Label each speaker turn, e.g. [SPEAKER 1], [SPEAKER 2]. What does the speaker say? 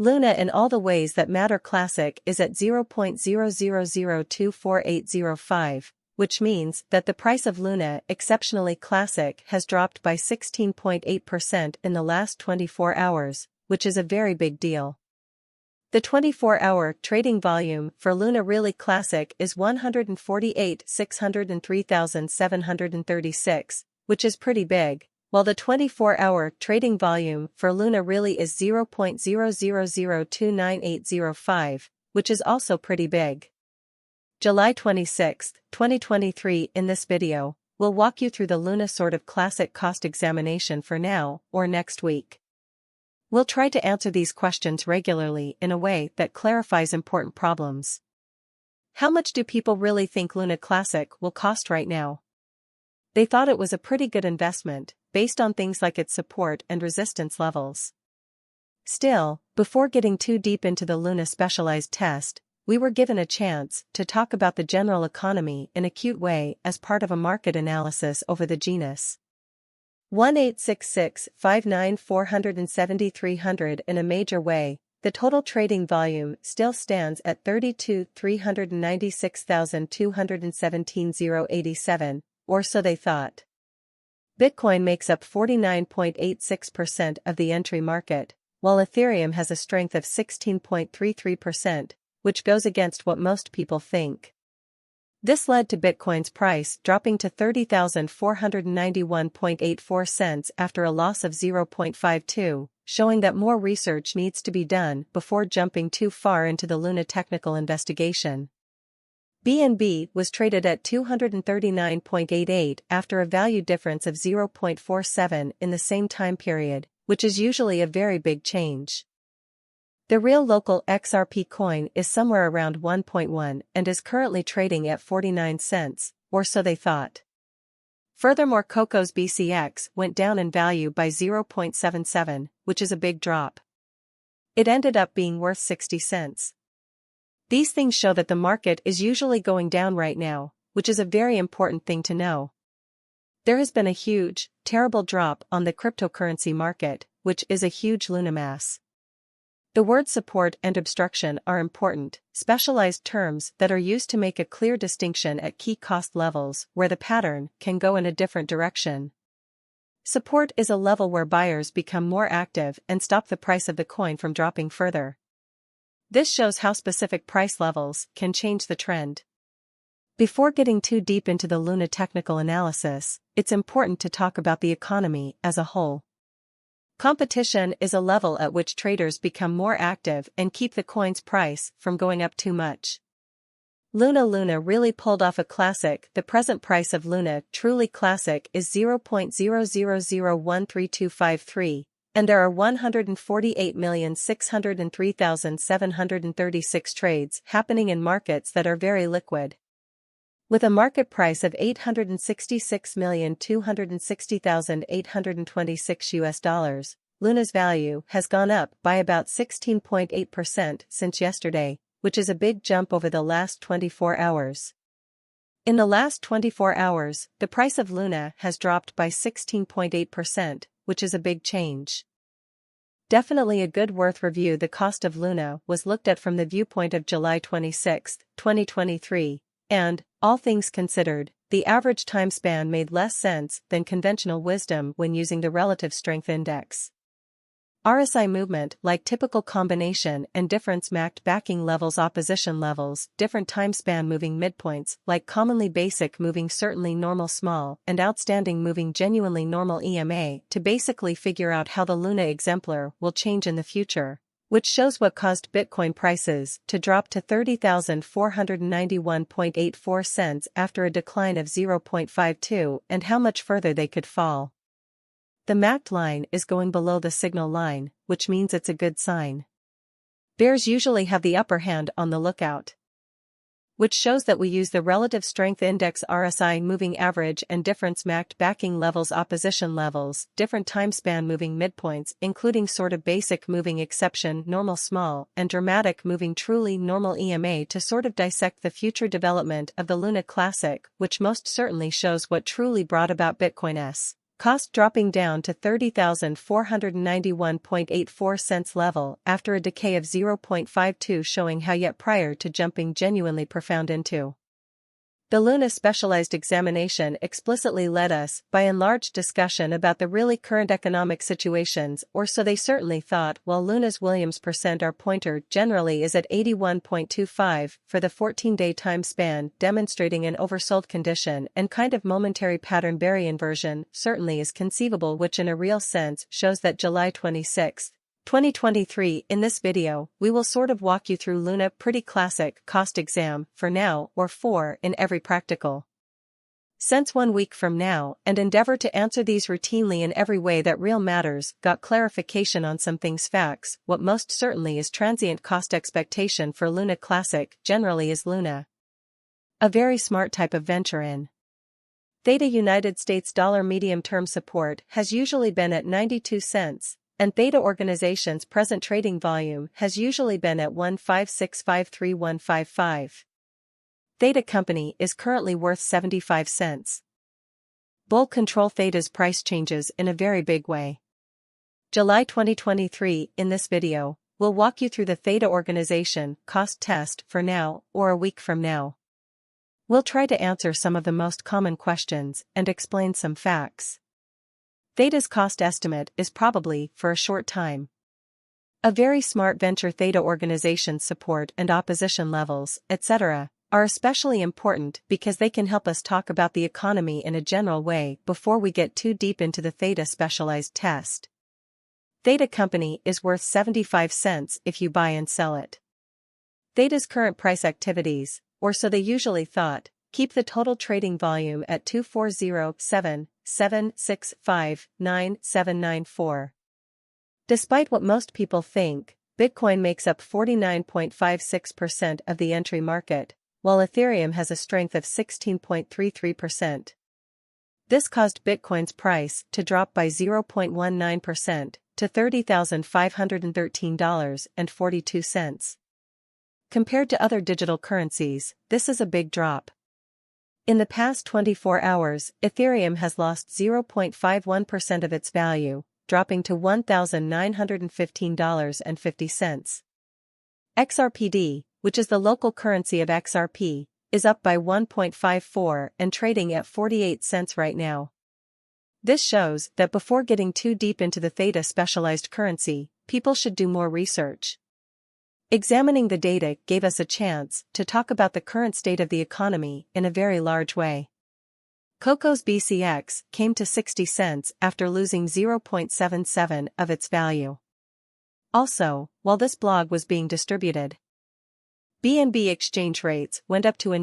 [SPEAKER 1] Luna in all the ways that matter classic is at 0.000248805, which means that the price of Luna exceptionally classic has dropped by 16.8% in the last 24 hours, which is a very big deal. The 24-hour trading volume for Luna really classic is 148,603,736, which is pretty big, while the 24-hour trading volume for Luna really is 0.000298805, which is also pretty big. July 26, 2023. In this video, we'll walk you through the Luna sort of classic cost examination for now or next week. We'll try to answer these questions regularly in a way that clarifies important problems. How much do people really think Luna Classic will cost right now? They thought it was a pretty good investment, based on things like its support and resistance levels. Still, before getting too deep into the Luna specialized test, we were given a chance to talk about the general economy in a cute way as part of a market analysis over the genus 1-866-594-7300. In a major way, the total trading volume still stands at 32,396,217,087, or so they thought. Bitcoin makes up 49.86% of the entry market, while Ethereum has a strength of 16.33%, which goes against what most people think. This led to Bitcoin's price dropping to 30,491.84 cents after a loss of 0.52, showing that more research needs to be done before jumping too far into the Luna technical investigation. BNB was traded at 239.88 after a value difference of 0.47 in the same time period, which is usually a very big change. The real local XRP coin is somewhere around 1.1 and is currently trading at 49 cents, or so they thought. Furthermore, Coco's BCX went down in value by 0.77, which is a big drop. It ended up being worth 60 cents. These things show that the market is usually going down right now, which is a very important thing to know. There has been a huge, terrible drop on the cryptocurrency market, which is a huge Luna mass. The words support and obstruction are important, specialized terms that are used to make a clear distinction at key cost levels where the pattern can go in a different direction. Support is a level where buyers become more active and stop the price of the coin from dropping further. This shows how specific price levels can change the trend. Before getting too deep into the Luna technical analysis, it's important to talk about the economy as a whole. Competition is a level at which traders become more active and keep the coin's price from going up too much. Luna really pulled off a classic. The present price of Luna truly classic is 0.000132253, and there are 148,603,736 trades happening in markets that are very liquid. With a market price of $866,260,826 Luna's value has gone up by about 16.8% since yesterday, which is a big jump over the last 24 hours. In the last 24 hours, the price of Luna has dropped by 16.8%, which is a big change. Definitely a good worth review. The cost of Luna was looked at from the viewpoint of July 26, 2023. And, all things considered, the average time span made less sense than conventional wisdom when using the relative strength index. RSI movement like typical combination and difference marked backing levels, opposition levels, different time span moving midpoints like commonly basic moving certainly normal small and outstanding moving genuinely normal EMA to basically figure out how the Luna exemplar will change in the future, which shows what caused Bitcoin prices to drop to 30,491.84 cents after a decline of 0.52 and how much further they could fall. The MACD line is going below the signal line, which means it's a good sign. Bears usually have the upper hand on the lookout, which shows that we use the relative strength index RSI moving average and difference marked backing levels, opposition levels, different time span moving midpoints including sort of basic moving exception normal small and dramatic moving truly normal EMA to sort of dissect the future development of the Luna Classic, which most certainly shows what truly brought about Bitcoin's cost dropping down to 30,491.84 cents level after a decay of 0.52, showing how yet prior to jumping genuinely profound into. The Luna specialized examination explicitly led us by enlarged discussion about the really current economic situations, or so they certainly thought, while Luna's Williams %R pointer generally is at 81.25 for the 14-day time span, demonstrating an oversold condition, and kind of momentary pattern barrier inversion certainly is conceivable, which in a real sense shows that July 26, 2023. In this video, we will sort of walk you through Luna pretty classic cost exam for now or for in every practical sense 1 week from now, and endeavor to answer these routinely in every way that real matters, got clarification on some things, facts. What most certainly is transient cost expectation for Luna Classic generally is Luna a very smart type of venture in. Theta United States dollar medium-term support has usually been at 92 cents. And Theta Organization's present trading volume has usually been at 15653,155. Theta Company is currently worth 75 cents. Bull control Theta's price changes in a very big way. July 2023. In this video, we'll walk you through the Theta Organization cost test for now or a week from now. We'll try to answer some of the most common questions and explain some facts. Theta's cost estimate is probably for a short time. A very smart venture. Theta Organization's support and opposition levels, etc., are especially important because they can help us talk about the economy in a general way before we get too deep into the Theta specialized test. Theta Company is worth 75 cents if you buy and sell it. Theta's current price activities, or so they usually thought, keep the total trading volume at 240.7659794. Despite what most people think, Bitcoin makes up 49.56% of the entry market, while Ethereum has a strength of 16.33%. This caused Bitcoin's price to drop by 0.19% to $30,513.42. Compared to other digital currencies, this is a big drop. In the past 24 hours, Ethereum has lost 0.51% of its value, dropping to $1,915.50. XRPD, which is the local currency of XRP, is up by 1.54 and trading at 48 cents right now. This shows that before getting too deep into the Theta specialized currency, people should do more research. Examining the data gave us a chance to talk about the current state of the economy in a very large way. Coco's BCX came to 60 cents after losing 0.77 of its value. Also, while this blog was being distributed, BNB exchange rates went up to a